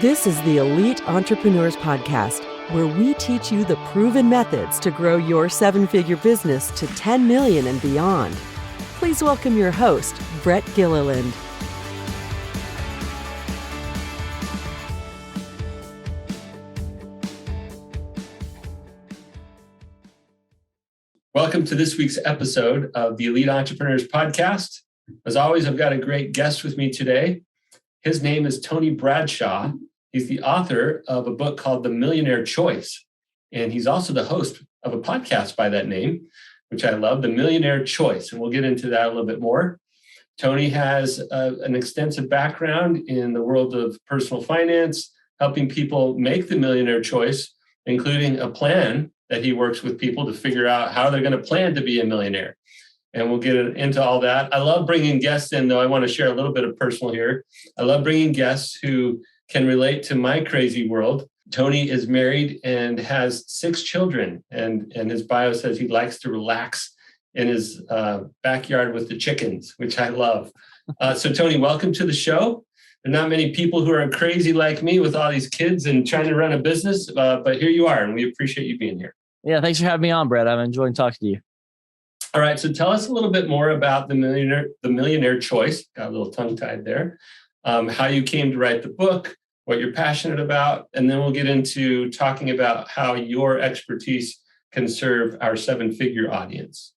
This is the Elite Entrepreneurs Podcast, where we teach you the proven methods to grow your seven-figure business to 10 million and beyond. Please welcome your host, Brett Gilliland. Welcome to this week's episode of the Elite Entrepreneurs Podcast. As always, I've got a great guest with me today. His name is Tony Bradshaw. He's the author of a book called The Millionaire Choice. And he's also the host of a podcast by that name, which I love, The Millionaire Choice. And we'll get into that a little bit more. Tony has an extensive background in the world of personal finance, helping people make the millionaire choice, including a plan that he works with people to figure out how they're going to plan to be a millionaire. And we'll get into all that. I love bringing guests in, though. I want to share a little bit of personal here. I love bringing guests who can relate to my crazy world. Tony is married and has 6 children. And his bio says he likes to relax in his backyard with the chickens, which I love. So Tony, welcome to the show. There are not many people who are crazy like me with all these kids and trying to run a business, but here you are, and we appreciate you being here. Yeah, thanks for having me on, Brett. I'm enjoying talking to you. All right, so tell us a little bit more about the Millionaire Choice. Got a little tongue-tied there. How you came to write the book, what you're passionate about, and then we'll get into talking about how your expertise can serve our seven-figure audience.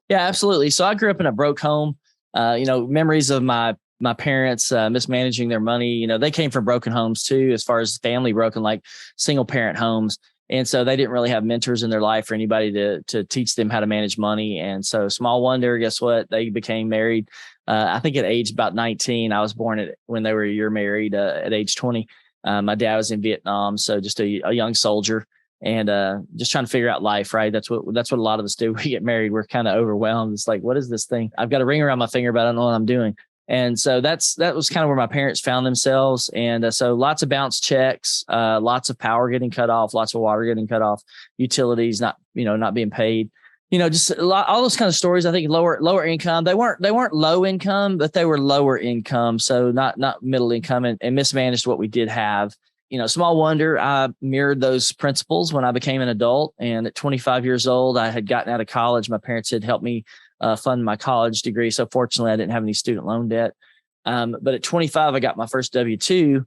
Yeah, absolutely. So I grew up in a broke home. Memories of my parents mismanaging their money. They came from broken homes too, as far as family broken, like single parent homes. And so they didn't really have mentors in their life or anybody to teach them how to manage money. And so small wonder, guess what? They became married. I think at age about 19, I was born when they were a year married at age 20. My dad was in Vietnam. So just a young soldier and just trying to figure out life, right? That's what a lot of us do. We get married. We're kind of overwhelmed. It's like, what is this thing? I've got a ring around my finger, but I don't know what I'm doing. And so that was kind of where my parents found themselves. And so lots of bounce checks, lots of power getting cut off, lots of water getting cut off, utilities not being paid, just all those kind of stories. I think lower income. They weren't low income, but they were lower income. So not middle income and mismanaged what we did have. Small wonder, I mirrored those principles when I became an adult. And at 25 years old, I had gotten out of college. My parents had helped me fund my college degree. So fortunately, I didn't have any student loan debt. But at 25, I got my first W-2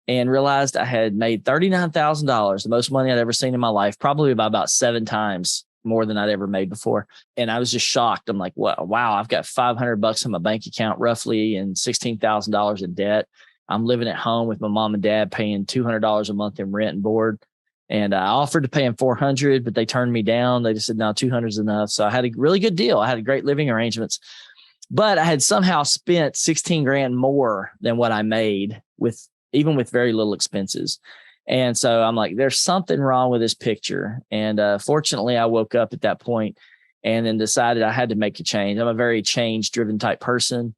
and realized I had made $39,000, the most money I'd ever seen in my life, probably by about 7 times more than I'd ever made before. And I was just shocked. I'm like, wow, I've got $500 in my bank account roughly and $16,000 in debt. I'm living at home with my mom and dad paying $200 a month in rent and board. And I offered to pay them $400, but they turned me down. They just said, no, $200 is enough. So I had a really good deal. I had great living arrangements, but I had somehow spent $16,000 more than what I made even with very little expenses. And so I'm like, there's something wrong with this picture. And fortunately, I woke up at that point and then decided I had to make a change. I'm a very change-driven type person.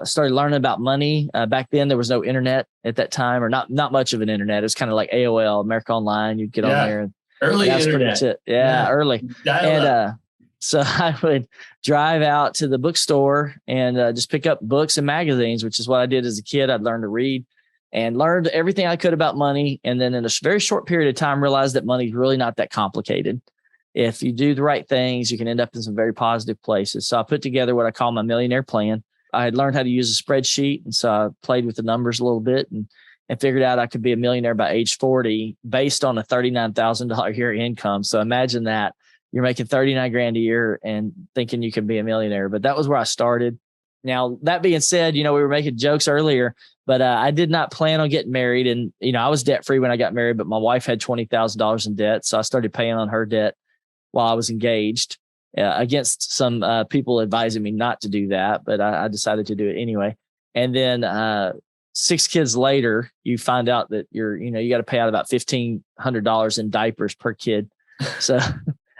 Started learning about money. Back then, there was no internet at that time, or not much of an internet. It was kind of like AOL, America Online. You'd get on there. And early internet. Early. And so I would drive out to the bookstore and just pick up books and magazines, which is what I did as a kid. I'd learned to read and learned everything I could about money. And then in a very short period of time, realized that money is really not that complicated. If you do the right things, you can end up in some very positive places. So I put together what I call my Millionaire Plan. I had learned how to use a spreadsheet. And so I played with the numbers a little bit and figured out I could be a millionaire by age 40 based on a $39,000 a year income. So imagine that you're making $39,000 a year and thinking you can be a millionaire. But that was where I started. Now, that being said, we were making jokes earlier, but I did not plan on getting married. And, I was debt free when I got married, but my wife had $20,000 in debt. So I started paying on her debt while I was engaged. Against some people advising me not to do that, but I decided to do it anyway. And then 6 kids later, you find out that you got to pay out about $1,500 in diapers per kid. So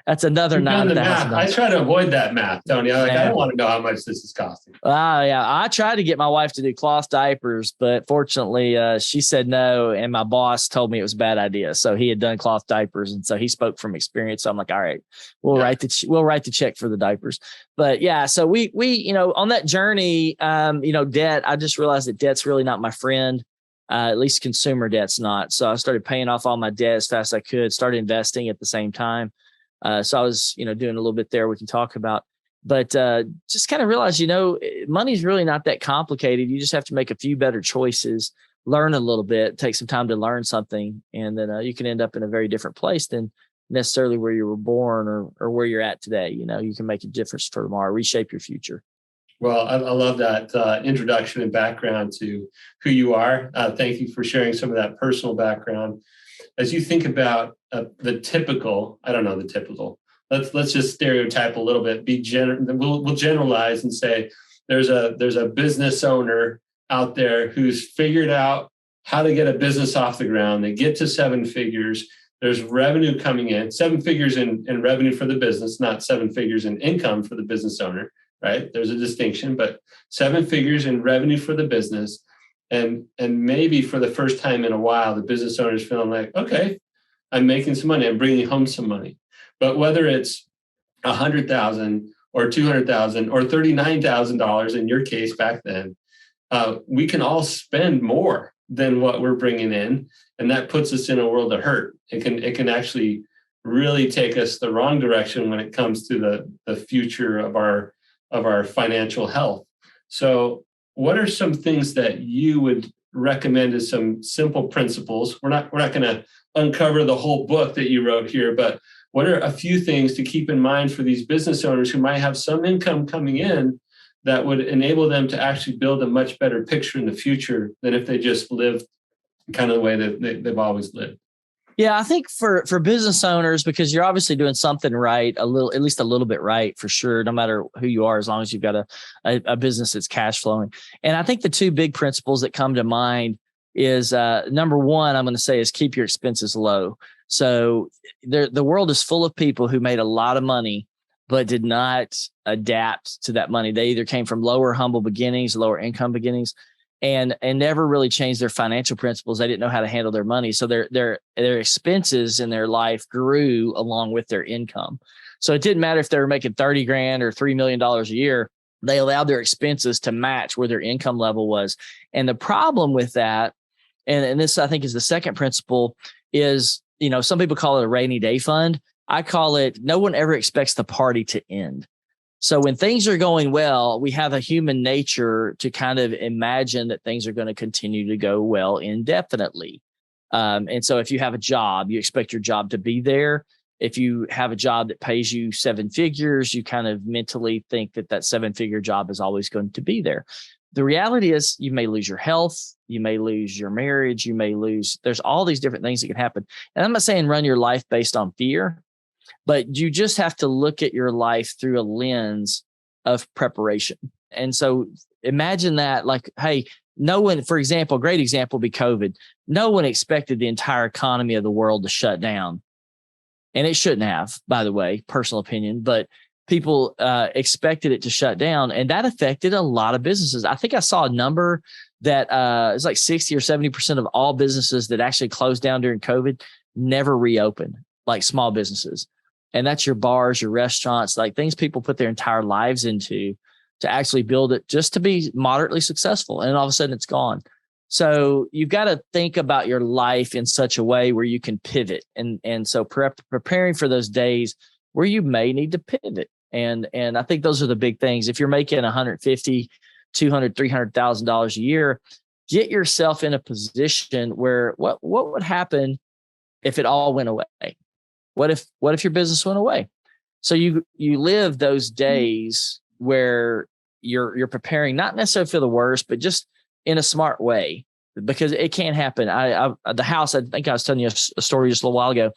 that's another $9,000. I try to avoid that math, Tony. I don't want to know how much this is costing. Yeah. I tried to get my wife to do cloth diapers, but fortunately she said no. And my boss told me it was a bad idea. So he had done cloth diapers. And so he spoke from experience. So I'm like, all right, we'll write the check for the diapers. But yeah, so we on that journey, debt, I just realized that debt's really not my friend. At least consumer debt's not. So I started paying off all my debt as fast as I could, started investing at the same time. So I was, doing a little bit there we can talk about, but just kind of realized, money's really not that complicated. You just have to make a few better choices, learn a little bit, take some time to learn something, and then you can end up in a very different place than necessarily where you were born or where you're at today. You can make a difference for tomorrow, reshape your future. Well, I love that introduction and background to who you are. Thank you for sharing some of that personal background. As you think about the typical, let's just stereotype a little bit. We'll generalize and say there's a business owner out there who's figured out how to get a business off the ground. They get to seven figures. There's revenue coming in, 7 figures in revenue for the business, not 7 figures in income for the business owner, right? There's a distinction, but 7 figures in revenue for the business. And maybe for the first time in a while, the business owner is feeling like, okay, I'm making some money. I'm bringing home some money. But whether it's $100,000 or $200,000 or $39,000 in your case back then, we can all spend more than what we're bringing in, and that puts us in a world of hurt. It can actually really take us the wrong direction when it comes to the future of our financial health. So, what are some things that you would recommend as some simple principles? We're not going to uncover the whole book that you wrote here, but what are a few things to keep in mind for these business owners who might have some income coming in that would enable them to actually build a much better picture in the future than if they just lived kind of the way that they've always lived? Yeah, I think for business owners, because you're obviously doing something right, at least a little bit right for sure, no matter who you are, as long as you've got a business that's cash flowing. And I think the two big principles that come to mind is number one, I'm going to say, is keep your expenses low. So the world is full of people who made a lot of money, but did not adapt to that money. They either came from lower humble beginnings, lower income beginnings, and never really changed their financial principles. They didn't know how to handle their money. So their expenses in their life grew along with their income. So it didn't matter if they were making 30 grand or $3 million a year. They allowed their expenses to match where their income level was. And the problem with that, and this I think is the second principle, is, some people call it a rainy day fund. I call it, no one ever expects the party to end. So when things are going well, we have a human nature to kind of imagine that things are going to continue to go well indefinitely. And so if you have a job, you expect your job to be there. If you have a job that pays you 7 figures, you kind of mentally think that 7-figure job is always going to be there. The reality is you may lose your health, you may lose your marriage, there's all these different things that can happen. And I'm not saying run your life based on fear, but you just have to look at your life through a lens of preparation. And so imagine that, like, hey, no one, for example, a great example would be COVID. No one expected the entire economy of the world to shut down. And it shouldn't have, by the way, personal opinion, but people expected it to shut down, and that affected a lot of businesses. I think I saw a number that it's like 60 or 70% of all businesses that actually closed down during COVID never reopened, like small businesses. And that's your bars, your restaurants, like things people put their entire lives into to actually build it just to be moderately successful. And all of a sudden it's gone. So you've got to think about your life in such a way where you can pivot. And so preparing for those days where you may need to pivot. And I think those are the big things. If you're making $150,000, $200,000, $300,000 a year, get yourself in a position where what would happen if it all went away? What if your business went away? So you live those days where you're preparing, not necessarily for the worst, but just in a smart way, because it can't happen. The house, I think I was telling you a story just a little while ago.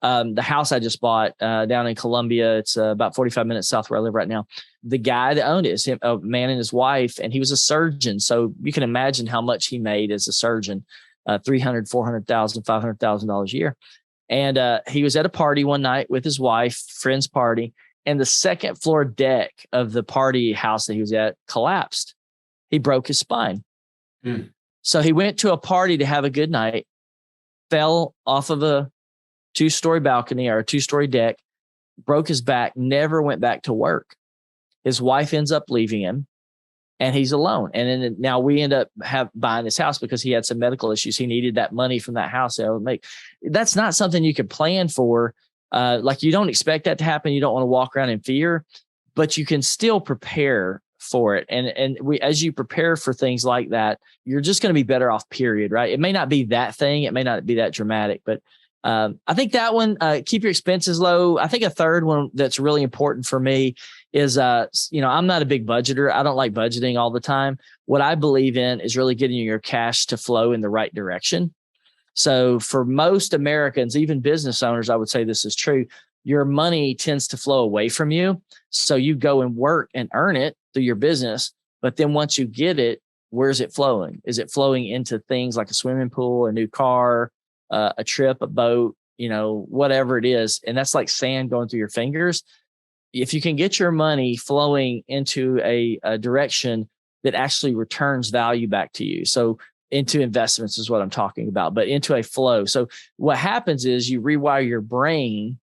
The house I just bought down in Columbia, it's about 45 minutes south where I live right now. The guy that owned it is a man and his wife, and he was a surgeon. So you can imagine how much he made as a surgeon, $300,000, $400,000, $500,000 a year. And he was at a party one night with his wife, friend's party, and the second floor deck of the party house that he was at collapsed. He broke his spine. Mm. So he went to a party to have a good night, fell off of a 2-story balcony or a 2-story deck, broke his back, never went back to work. His wife ends up leaving him. and he's alone. And then now we end up buying this house because he had some medical issues. He needed that money from that house that would make. That's not something you could plan for. Like you don't expect that to happen. You don't want to walk around in fear, but you can still prepare for it. And as you prepare for things like that, you're just going to be better off, period. Right. It may not be that thing. It may not be that dramatic, but I think that one, keep your expenses low. I think a third one that's really important for me is, I'm not a big budgeter. I don't like budgeting all the time. What I believe in is really getting your cash to flow in the right direction. So for most Americans, even business owners, I would say this is true. Your money tends to flow away from you. So you go and work and earn it through your business. But then once you get it, where's it flowing? Is it flowing into things like a swimming pool, a new car, a trip, a boat, whatever it is? And that's like sand going through your fingers. If you can get your money flowing into a direction that actually returns value back to you. So into investments is what I'm talking about, but into a flow. So what happens is you rewire your brain.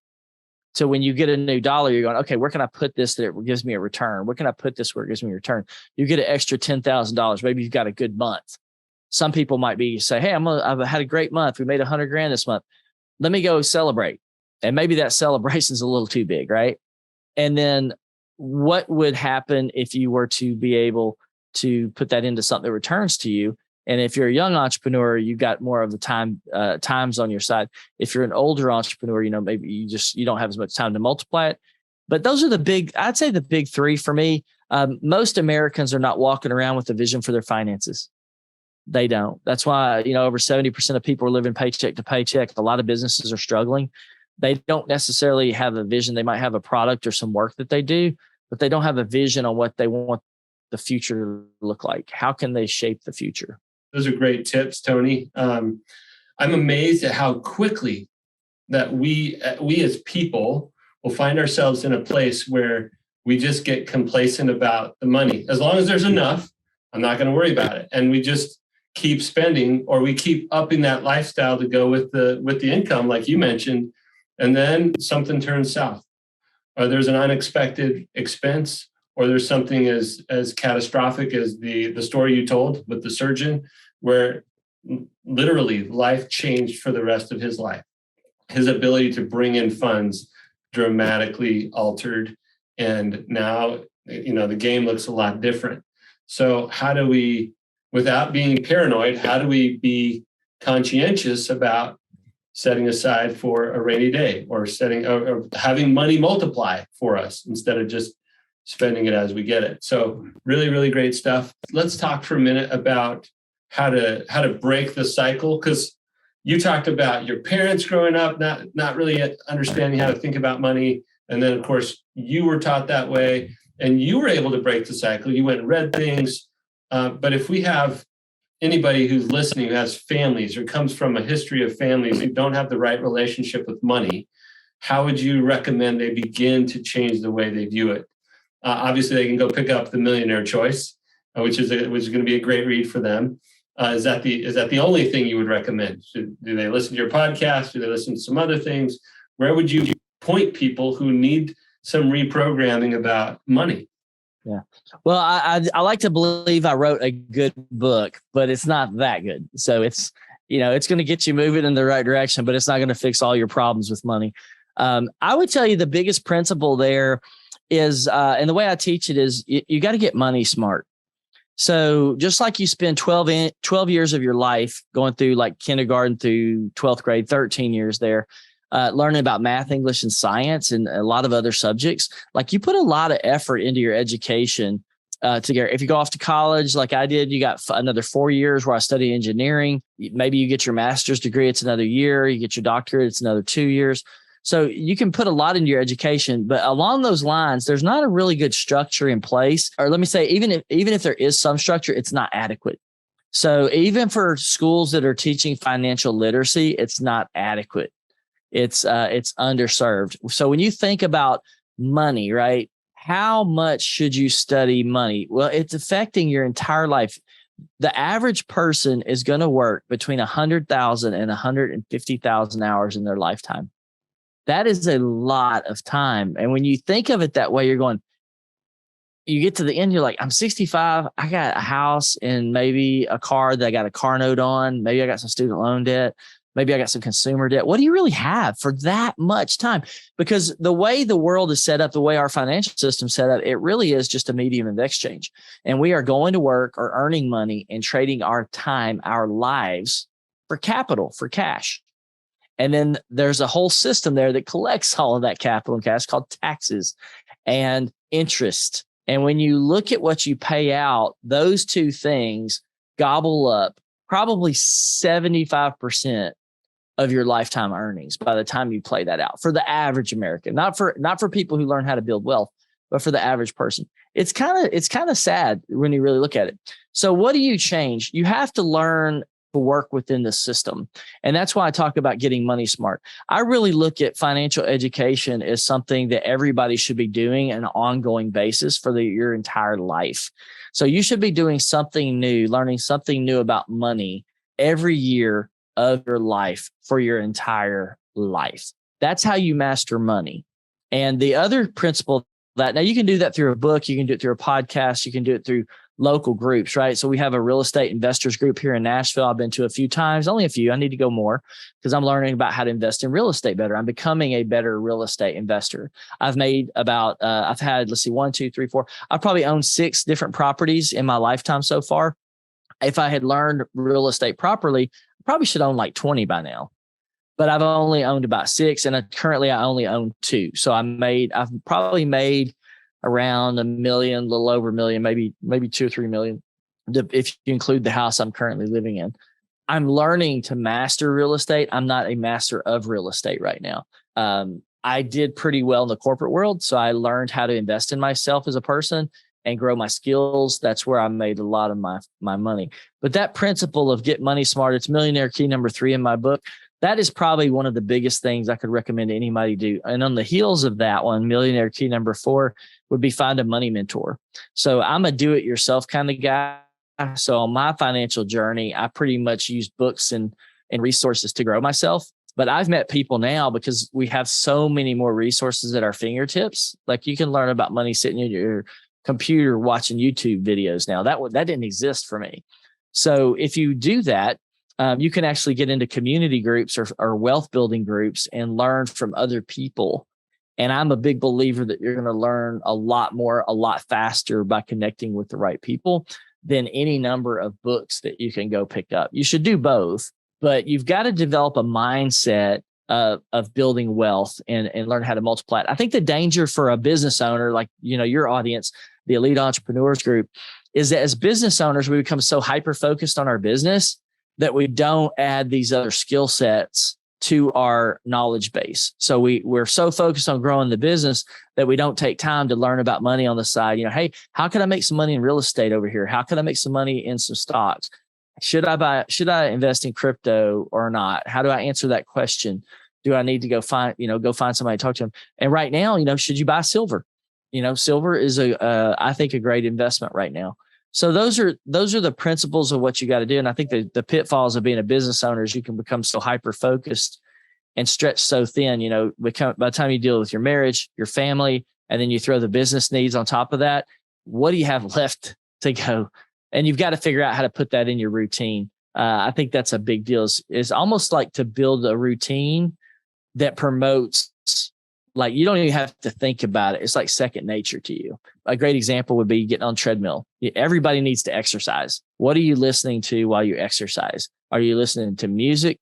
So when you get a new dollar, you're going, okay, where can I put this that it gives me a return? Where can I put this where it gives me a return? You get an extra $10,000. Maybe you've got a good month. Some people might say, hey, I've had a great month. We made $100,000 this month. Let me go celebrate. And maybe that celebration is a little too big, right? And then what would happen if you were to be able to put that into something that returns to you? And if you're a young entrepreneur, you've got more of the times on your side. If you're an older entrepreneur, maybe you don't have as much time to multiply it. But those are I'd say the big three for me. Most Americans are not walking around with a vision for their finances. They don't. That's why, over 70% of people are living paycheck to paycheck. A lot of businesses are struggling. They don't necessarily have a vision. They might have a product or some work that they do, but they don't have a vision on what they want the future to look like. How can they shape the future? Those are great tips, Tony. I'm amazed at how quickly that we as people will find ourselves in a place where we just get complacent about the money. As long as there's enough, I'm not going to worry about it. And we just keep spending, or we keep upping that lifestyle to go with the income, like you mentioned. And then something turns south, or there's an unexpected expense, or there's something as catastrophic as the story you told with the surgeon, where literally life changed for the rest of his life. His ability to bring in funds dramatically altered. And now, the game looks a lot different. So how do we, without being paranoid, how do we be conscientious about setting aside for a rainy day, or having money multiply for us instead of just spending it as we get it? So really, really great stuff. Let's talk for a minute about how to break the cycle, because you talked about your parents growing up not really understanding how to think about money, and then of course you were taught that way, and you were able to break the cycle. You went and read things, but if we have anybody who's listening who has families or comes from a history of families who don't have the right relationship with money, how would you recommend they begin to change the way they view it? Obviously, they can go pick up the Millionaire Choice, which is going to be a great read for them. Is that the only thing you would recommend? Do they listen to your podcast? Do they listen to some other things? Where would you point people who need some reprogramming about money? Yeah. Well, I like to believe I wrote a good book, but it's not that good. So it's going to get you moving in the right direction, but it's not going to fix all your problems with money. I would tell you the biggest principle there is, and the way I teach it is you got to get money smart. So just like you spend 12 years of your life going through like kindergarten through 12th grade, 13 years there, learning about math, English, and science, and a lot of other subjects, like you put a lot of effort into your education together. If you go off to college, like I did, you got another 4 years where I study engineering. Maybe you get your master's degree. It's another year. You get your doctorate. It's another 2 years. So you can put a lot into your education, but along those lines, there's not a really good structure in place. Or let me say, even if there is some structure, it's not adequate. So even for schools that are teaching financial literacy, it's not adequate. It's underserved. So when you think about money, right? How much should you study money? Well, it's affecting your entire life. The average person is going to work between 100,000 and 150,000 hours in their lifetime. That is a lot of time. And when you think of it that way, you're going, you get to the end, you're like, I'm 65. I got a house and maybe a car that I got a car note on. Maybe I got some student loan debt. Maybe I got some consumer debt. What do you really have for that much time? Because the way the world is set up, the way our financial system is set up, it really is just a medium of exchange. And we are going to work or earning money and trading our time, our lives for capital, for cash. And then there's a whole system there that collects all of that capital and cash called taxes and interest. And when you look at what you pay out, those two things gobble up probably 75% of your lifetime earnings by the time you play that out for the average American, not for people who learn how to build wealth, but for the average person. It's kind of sad when you really look at it. So what do you change? You have to learn to work within the system. And that's why I talk about getting money smart. I really look at financial education as something that everybody should be doing on an ongoing basis for your entire life. So you should be doing something new, learning something new about money every year of your life for your entire life. That's how you master money. And the other principle that now you can do that through a book, you can do it through a podcast, you can do it through local groups, right? So we have a real estate investors group here in Nashville. I've been to a few times, only a few. I need to go more because I'm learning about how to invest in real estate better. I'm becoming a better real estate investor. I've made about, I've had, 1, 2, 3, 4. I've probably owned 6 different properties in my lifetime so far. If I had learned real estate properly, I probably should own like 20 by now. But I've only owned about 6, and currently I only own 2. So I've probably made around $1 million, a little over $1 million, maybe 2 or 3 million, if you include the house I'm currently living in. I'm learning to master real estate. I'm not a master of real estate right now. I did pretty well in the corporate world, so I learned how to invest in myself as a person and grow my skills. That's where I made a lot of my money. But that principle of get money smart, it's Millionaire Key number 3 in my book. That is probably one of the biggest things I could recommend anybody do. And on the heels of that one, Millionaire Key number 4 would be find a money mentor. So I'm a do-it-yourself kind of guy. So on my financial journey, I pretty much use books and resources to grow myself. But I've met people now because we have so many more resources at our fingertips. Like you can learn about money sitting in your computer watching YouTube videos now. That didn't exist for me. So if you do that, you can actually get into community groups or wealth building groups and learn from other people. And I'm a big believer that you're going to learn a lot more, a lot faster by connecting with the right people than any number of books that you can go pick up. You should do both, but you've got to develop a mindset of building wealth and learn how to multiply it. I think the danger for a business owner, like, your audience, the Elite Entrepreneurs Group, is that as business owners, we become so hyper-focused on our business that we don't add these other skill sets to our knowledge base. So we're so focused on growing the business that we don't take time to learn about money on the side. Hey, how can I make some money in real estate over here? How can I make some money in some stocks? Should I invest in crypto or not? How do I answer that question? Do I need to go find somebody to talk to them? And right now, should you buy silver? Silver is I think a great investment right now. So those are the principles of what you got to do. And I think the pitfalls of being a business owner is you can become so hyper-focused and stretch so thin, by the time you deal with your marriage, your family, and then you throw the business needs on top of that, what do you have left to go? And you've got to figure out how to put that in your routine. I think that's a big deal. It's almost like to build a routine that promotes, like, you don't even have to think about it. It's like second nature to you. A great example would be getting on treadmill. Everybody needs to exercise. What are you listening to while you exercise? Are you listening to music?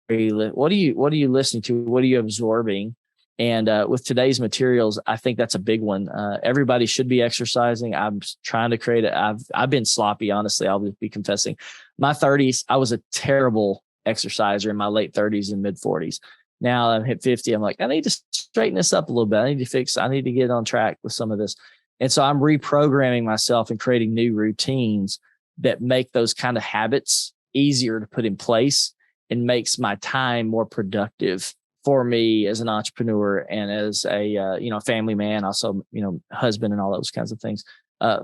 What are you listening to? What are you absorbing? And with today's materials, I think that's a big one. Everybody should be exercising. I'm trying to create it. I've been sloppy, honestly. I'll be confessing. My 30s, I was a terrible exerciser in my late 30s and mid 40s. Now I'm hit 50. I'm like, I need to straighten this up a little bit. I need to get on track with some of this. And so I'm reprogramming myself and creating new routines that make those kind of habits easier to put in place and makes my time more productive for me as an entrepreneur and as a, family man, also, husband and all those kinds of things.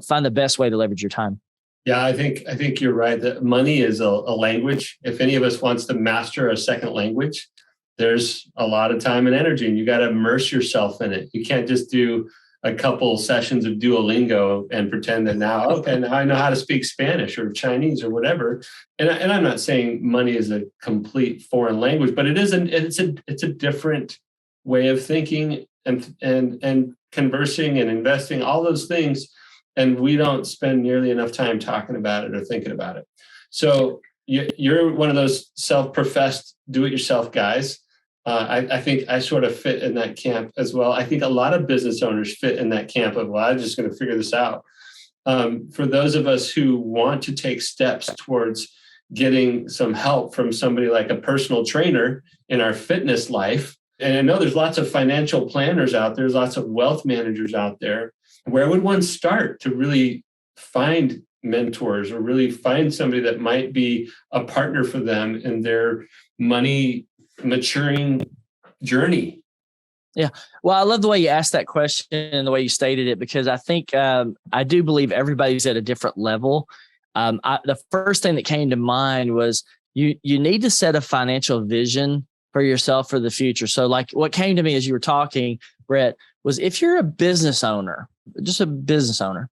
Find the best way to leverage your time. Yeah, I think you're right that money is a language. If any of us wants to master a second language, there's a lot of time and energy, and you got to immerse yourself in it. You can't just do a couple sessions of Duolingo and pretend that now, okay, now I know how to speak Spanish or Chinese or whatever. And I'm not saying money is a complete foreign language, but it's a different way of thinking and conversing and investing, all those things. And we don't spend nearly enough time talking about it or thinking about it. So you're one of those self-professed do-it-yourself guys. I think I sort of fit in that camp as well. I think a lot of business owners fit in that camp of, well, I'm just going to figure this out. For those of us who want to take steps towards getting some help from somebody like a personal trainer in our fitness life, and I know there's lots of financial planners out there, there's lots of wealth managers out there. Where would one start to really find mentors or really find somebody that might be a partner for them in their money maturing journey? Yeah. Well, I love the way you asked that question and the way you stated it, because I think I do believe everybody's at a different level. The first thing that came to mind was you need to set a financial vision for yourself for the future. So like what came to me as you were talking, Brett, was if you're a business owner, just a business owner,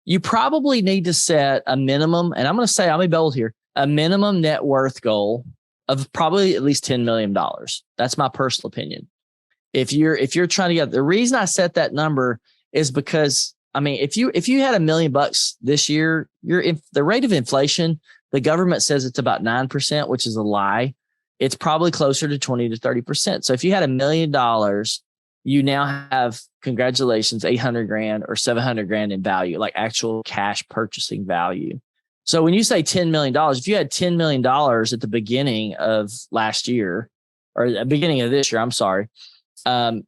you probably need to set a minimum, and I'm going to say, I'll be bold here, a minimum net worth goal of probably at least $10 million. That's my personal opinion. If you're trying to get, the reason I set that number is because, I mean, if you had $1 million this year, the rate of inflation, the government says it's about 9%, which is a lie. It's probably closer to 20 to 30%. So if you had $1 million, you now have, congratulations, 800 grand or 700 grand in value, like actual cash purchasing value. So when you say $10 million, if you had $10 million at the beginning of last year, or the beginning of this year, I'm sorry,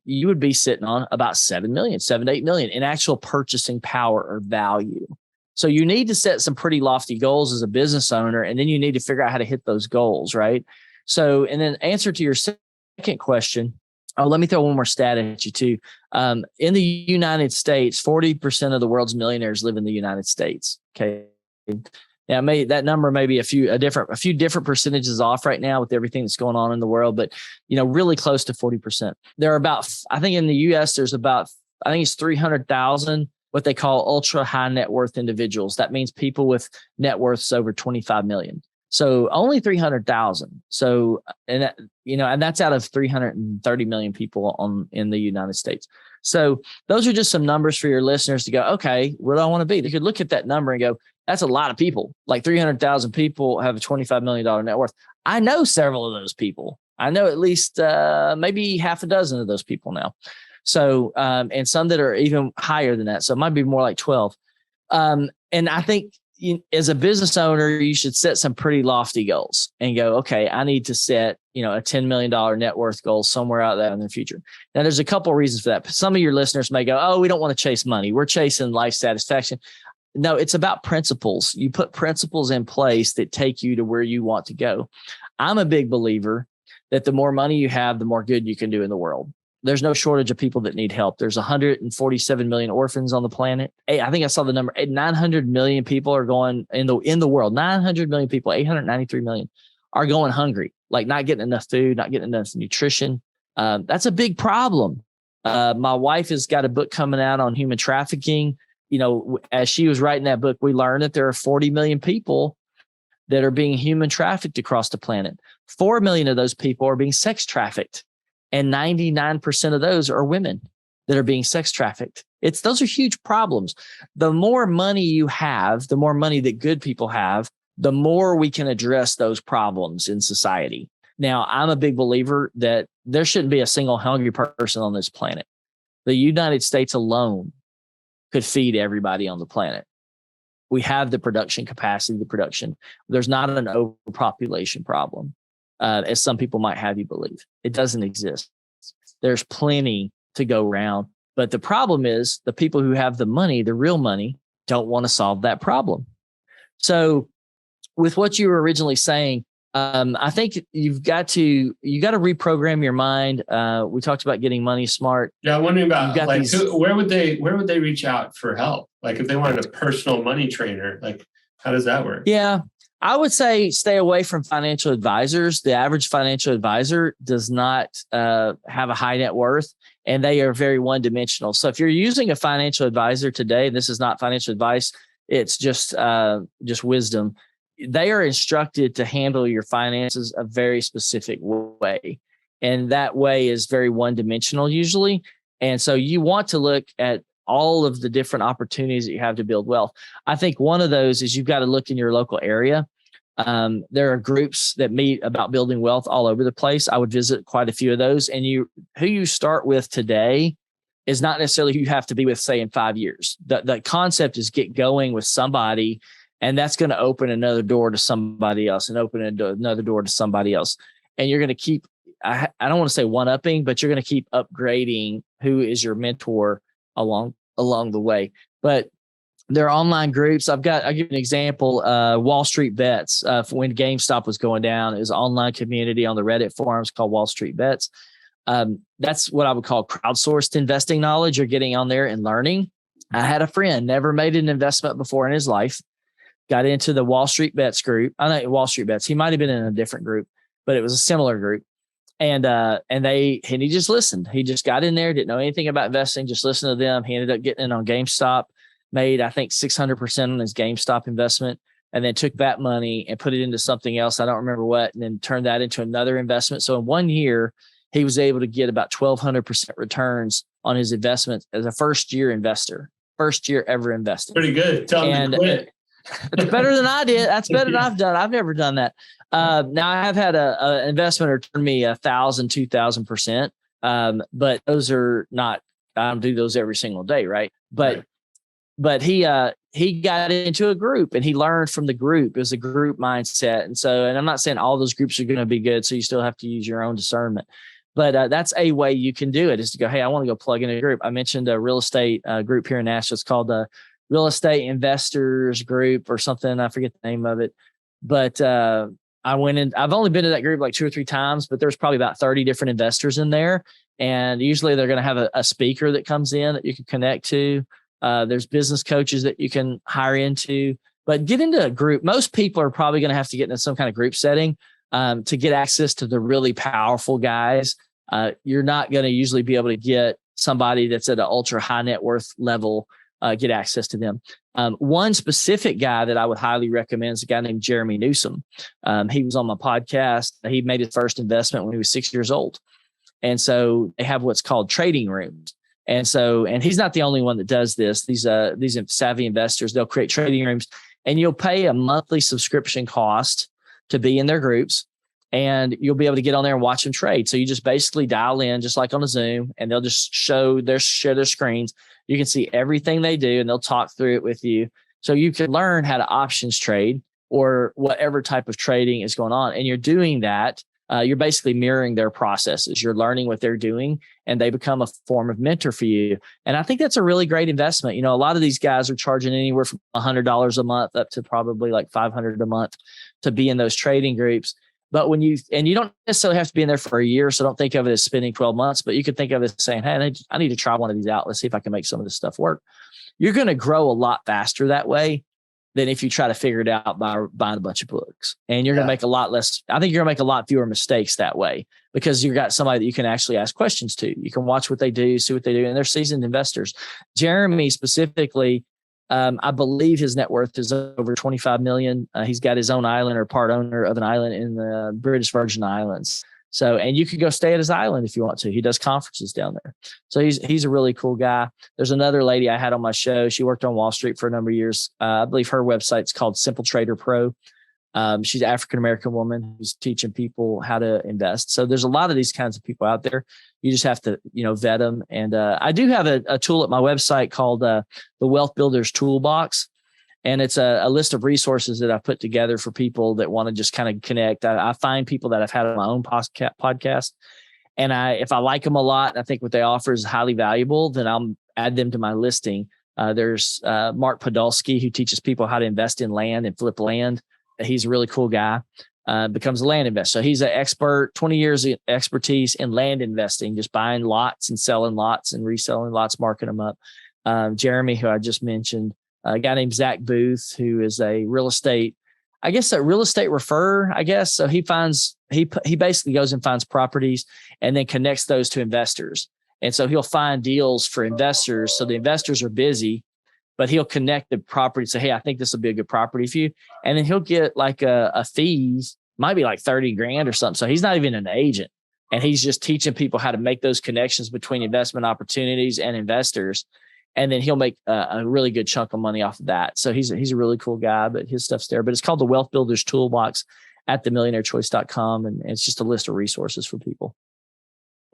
you would be sitting on about 7 to 8 million in actual purchasing power or value. So you need to set some pretty lofty goals as a business owner, and then you need to figure out how to hit those goals, right? So, and then answer to your second question. Oh, let me throw one more stat at you too. In the United States, 40% of the world's millionaires live in the United States. Okay. Now, that number may be a few different percentages off right now with everything that's going on in the world, but really close to 40%. There are about, I think in the U.S. there's about, I think it's 300,000 what they call ultra high net worth individuals. That means people with net worths over 25 million. So only 300,000. So, and that's out of 330 million people in the United States. So those are just some numbers for your listeners to go, okay, what do I want to be? They could look at that number and go, that's a lot of people. Like 300,000 people have a $25 million net worth. I know several of those people. I know at least maybe half a dozen of those people now. So, and some that are even higher than that. So it might be more like 12. And I think as a business owner, you should set some pretty lofty goals and go, okay, I need to set, a $10 million net worth goal somewhere out there in the future. Now, there's a couple of reasons for that. Some of your listeners may go, oh, we don't want to chase money. We're chasing life satisfaction. No, it's about principles. You put principles in place that take you to where you want to go. I'm a big believer that the more money you have, the more good you can do in the world. There's no shortage of people that need help. There's 147 million orphans on the planet. I think I saw the number. 900 million people are going in the world. 900 million people, 893 million are going hungry, like not getting enough food, not getting enough nutrition. That's a big problem. My wife has got a book coming out on human trafficking. As she was writing that book, we learned that there are 40 million people that are being human trafficked across the planet. 4 million of those people are being sex trafficked. And 99% of those are women that are being sex trafficked. Those are huge problems. The more money you have, the more money that good people have, the more we can address those problems in society. Now, I'm a big believer that there shouldn't be a single hungry person on this planet. The United States alone could feed everybody on the planet. We have the production capacity, the production. There's not an overpopulation problem. As some people might have you believe. It doesn't exist. There's plenty to go around. But the problem is the people who have the money, the real money, don't want to solve that problem. So with what you were originally saying, I think you got to reprogram your mind. We talked about getting money smart. Yeah, I'm wondering about where would they reach out for help? Like if they wanted a personal money trainer, like how does that work? Yeah. I would say stay away from financial advisors. The average financial advisor does not have a high net worth, and they are very one-dimensional. So if you're using a financial advisor today, this is not financial advice, it's just wisdom. They are instructed to handle your finances a very specific way. And that way is very one-dimensional usually. And so you want to look at all of the different opportunities that you have to build wealth. I think one of those is you've got to look in your local area. There are groups that meet about building wealth all over the place. I would visit quite a few of those. And who you start with today is not necessarily who you have to be with, say, in 5 years. The concept is get going with somebody, and that's going to open another door to somebody else and open another door to somebody else. And you're going to keep, I don't want to say one-upping, but you're going to keep upgrading who is your mentor along the way. But there are online groups. I'll give you an example. Wall Street Bets. When GameStop was going down, it was an online community on the Reddit forums called Wall Street Bets. That's what I would call crowdsourced investing knowledge. You're getting on there and learning. I had a friend, never made an investment before in his life, got into the Wall Street Bets group. I know Wall Street Bets. He might have been in a different group, but it was a similar group. And he just listened. He just got in there, didn't know anything about investing, just listened to them. He ended up getting in on GameStop, made, I think, 600% on his GameStop investment, and then took that money and put it into something else. I don't remember what, and then turned that into another investment. So in 1 year, he was able to get about 1,200% returns on his investment as a first year ever investing. Pretty good. Tell him to quit. It's better than I did. That's better than I've done. I've never done that. Now I have had an investment return me 1,000, 2,000%. But those are not, I don't do those every single day. Right. But he got into a group and he learned from the group. It was a group mindset. And I'm not saying all those groups are going to be good. So you still have to use your own discernment. But that's a way you can do it, is to go, hey, I want to go plug in a group. I mentioned a real estate group here in Nashville. It's called the Real Estate Investors Group or something. I forget the name of it. But I went in. I've only been to that group like 2 or 3 times, but there's probably about 30 different investors in there. And usually they're going to have a speaker that comes in that you can connect to. There's business coaches that you can hire into. But get into a group. Most people are probably going to have to get into some kind of group setting to get access to the really powerful guys. You're not going to usually be able to get somebody that's at an ultra high net worth level, get access to them. One specific guy that I would highly recommend is a guy named Jeremy Newsom. He was on my podcast. He made his first investment when he was 6 years old. And so they have what's called trading rooms. And he's not the only one that does this. These savvy investors, they'll create trading rooms, and you'll pay a monthly subscription cost to be in their groups, and you'll be able to get on there and watch them trade. So you just basically dial in just like on a Zoom, and they'll just share their screens. You can see everything they do, and they'll talk through it with you. So you can learn how to options trade or whatever type of trading is going on. And you're doing that. You're basically mirroring their processes. You're learning what they're doing, and they become a form of mentor for you. And I think that's a really great investment. You know, a lot of these guys are charging anywhere from $100 a month up to probably like $500 a month to be in those trading groups. But you don't necessarily have to be in there for a year. So don't think of it as spending 12 months, but you could think of it as saying, hey, I need to try one of these out. Let's see if I can make some of this stuff work. You're going to grow a lot faster that way than if you try to figure it out by buying a bunch of books. And you're going to make a lot less. I think you're going to make a lot fewer mistakes that way, because you've got somebody that you can actually ask questions to. You can watch what they do, see what they do, and they're seasoned investors. Jeremy specifically, I believe his net worth is over 25 million. He's got his own island, or part owner of an island in the British Virgin Islands. So, and you could go stay at his island if you want to. He does conferences down there. So he's a really cool guy. There's another lady I had on my show. She worked on Wall Street for a number of years. I believe her website's called Simple Trader Pro. She's an African-American woman who's teaching people how to invest. So there's a lot of these kinds of people out there. You just have to, vet them. And I do have a tool at my website called the Wealth Builders Toolbox. And it's a list of resources that I put together for people that want to just kind of connect. I find people that I've had on my own podcast. And if I like them a lot, and I think what they offer is highly valuable, then I'll add them to my listing. There's Mark Podolsky, who teaches people how to invest in land and flip land. He's a really cool guy, becomes a land investor. So he's an expert, 20 years of expertise in land investing, just buying lots and selling lots and reselling lots, marking them up. Jeremy, who I just mentioned, a guy named Zach Booth, who is a real estate I guess a real estate referrer, I guess. So he basically goes and finds properties and then connects those to investors. And so he'll find deals for investors. So the investors are busy, but he'll connect the property, say, hey, I think this will be a good property for you. And then he'll get like a fee, might be like 30 grand or something. So he's not even an agent. And he's just teaching people how to make those connections between investment opportunities and investors. And then he'll make a really good chunk of money off of that. So he's a really cool guy, but his stuff's there. But it's called the Wealth Builders Toolbox at themillionairechoice.com. And it's just a list of resources for people.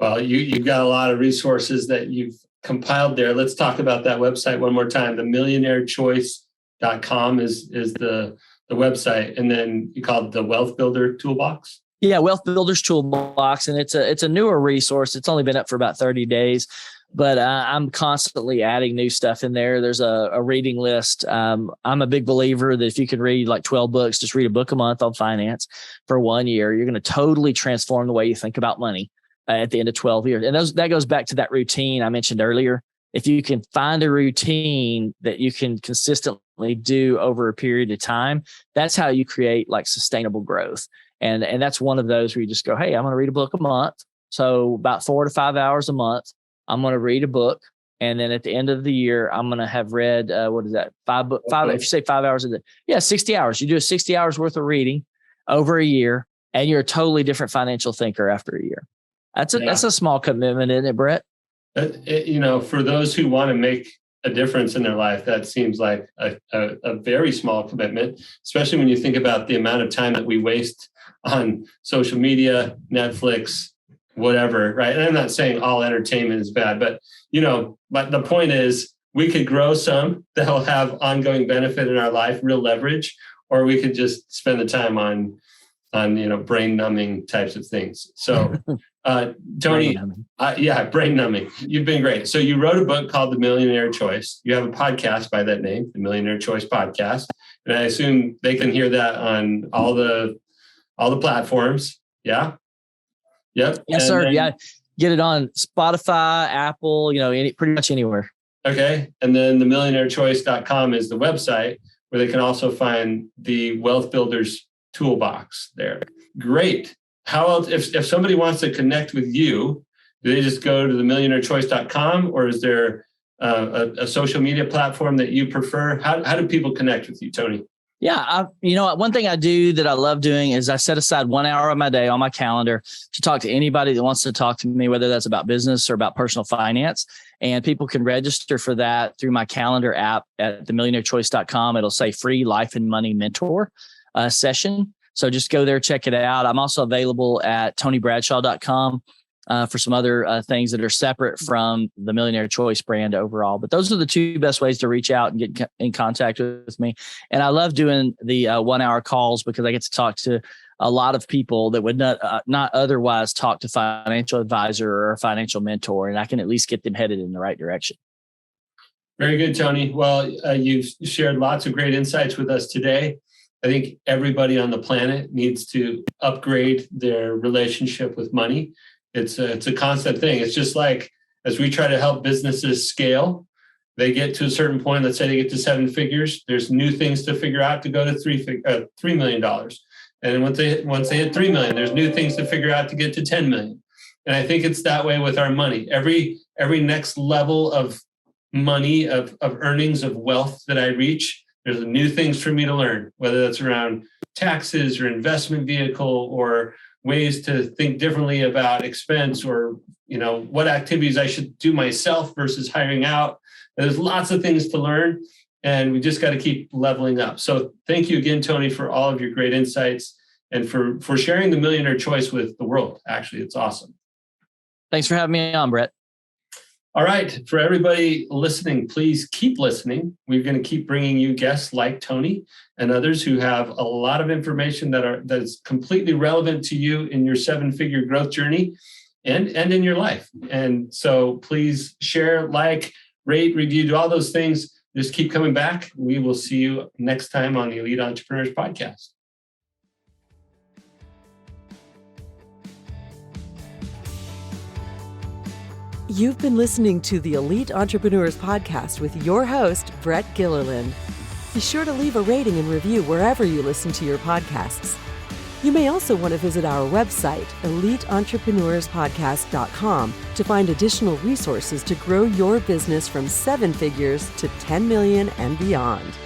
Well, you've got a lot of resources that you've compiled there. Let's talk about that website one more time. The millionairechoice.com is the website. And then you call it the Wealth Builder Toolbox? Yeah, Wealth Builders Toolbox. And it's a newer resource. It's only been up for about 30 days. But I'm constantly adding new stuff in there. There's a reading list. I'm a big believer that if you can read like 12 books, just read a book a month on finance for 1 year, you're going to totally transform the way you think about money at the end of 12 years. And that goes back to that routine I mentioned earlier. If you can find a routine that you can consistently do over a period of time, that's how you create like sustainable growth. And that's one of those where you just go, hey, I'm going to read a book a month. So about 4 to 5 hours a month. I'm going to read a book. And then at the end of the year, I'm going to have read, what is that? Five, if you say 5 hours a day, 60 hours. You do 60 hours worth of reading over a year, and you're a totally different financial thinker after a year. That's a small commitment, isn't it, Brett? For those who want to make a difference in their life, that seems like a very small commitment, especially when you think about the amount of time that we waste on social media, Netflix, whatever, right? And I'm not saying all entertainment is bad, but but the point is we could grow some that'll have ongoing benefit in our life, real leverage, or we could just spend the time on brain numbing types of things. So Tony, brain numbing. You've been great. So you wrote a book called The Millionaire Choice. You have a podcast by that name, the Millionaire Choice Podcast. And I assume they can hear that on all the platforms. Yeah. Yep. Yes, sir. Yeah. Get it on Spotify, Apple, pretty much anywhere. Okay. And then the millionairechoice.com is the website where they can also find the Wealth Builders Toolbox there. Great. How else, if somebody wants to connect with you, do they just go to the millionairechoice.com, or is there a social media platform that you prefer? How do people connect with you, Tony? Yeah. One thing I do that I love doing is I set aside 1 hour of my day on my calendar to talk to anybody that wants to talk to me, whether that's about business or about personal finance. And people can register for that through my calendar app at themillionairechoice.com. It'll say free life and money mentor session. So just go there, check it out. I'm also available at tonybradshaw.com for some other things that are separate from the Millionaire Choice brand overall. But those are the two best ways to reach out and get in contact with me. And I love doing the 1 hour calls because I get to talk to a lot of people that would not otherwise talk to financial advisor or a financial mentor. And I can at least get them headed in the right direction. Very good, Tony. Well, you've shared lots of great insights with us today. I think everybody on the planet needs to upgrade their relationship with money. It's a constant thing. It's just like as we try to help businesses scale, they get to a certain point. Let's say they get to 7 figures. There's new things to figure out to go to $3 million. And once they hit 3 million, there's new things to figure out to get to 10 million. And I think it's that way with our money. Every next level of money, of earnings, of wealth that I reach, there's new things for me to learn, whether that's around taxes or investment vehicle or ways to think differently about expense or, what activities I should do myself versus hiring out. And there's lots of things to learn, and we just got to keep leveling up. So thank you again, Tony, for all of your great insights and for sharing the Millionaire Choice with the world. Actually, it's awesome. Thanks for having me on, Brett. All right. For everybody listening, please keep listening. We're going to keep bringing you guests like Tony and others who have a lot of information that is completely relevant to you in your 7-figure growth journey and in your life. And so please share, like, rate, review, do all those things. Just keep coming back. We will see you next time on the Elite Entrepreneurs Podcast. You've been listening to the Elite Entrepreneurs Podcast with your host, Brett Gilliland. Be sure to leave a rating and review wherever you listen to your podcasts. You may also want to visit our website, eliteentrepreneurspodcast.com, to find additional resources to grow your business from 7 figures to 10 million and beyond.